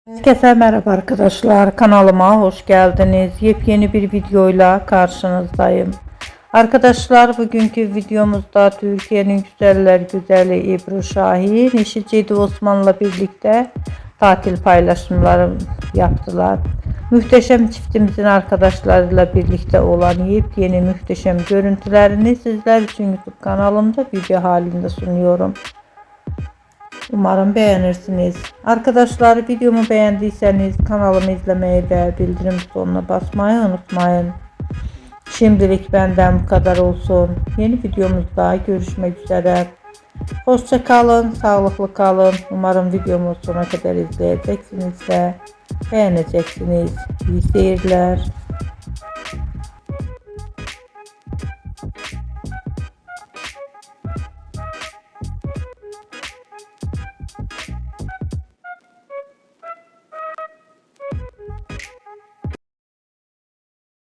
Herkese merhaba arkadaşlar, kanalıma hoş geldiniz. Yepyeni bir videoyla karşınızdayım. Arkadaşlar, bugünkü videomuzda Türkiye'nin güzeller güzeli Ebru Şahin, eşi Cedi Osman'la birlikte tatil paylaşımları yaptılar. Muhteşem çiftimizin arkadaşlarıyla birlikte olan yepyeni muhteşem görüntülerini sizler için YouTube kanalımda video halinde sunuyorum. Umarım beğenirsiniz. Arkadaşlar, videomu beğendiyseniz kanalımı izlemeyi ve bildirim butonuna basmayı unutmayın. Şimdilik benden bu kadar olsun. Yeni videomuzda görüşmek üzere. Hoşça kalın, sağlıklı kalın. Umarım videomu sona kadar izleyeceksiniz ve beğeneceksiniz. İyi seyirler.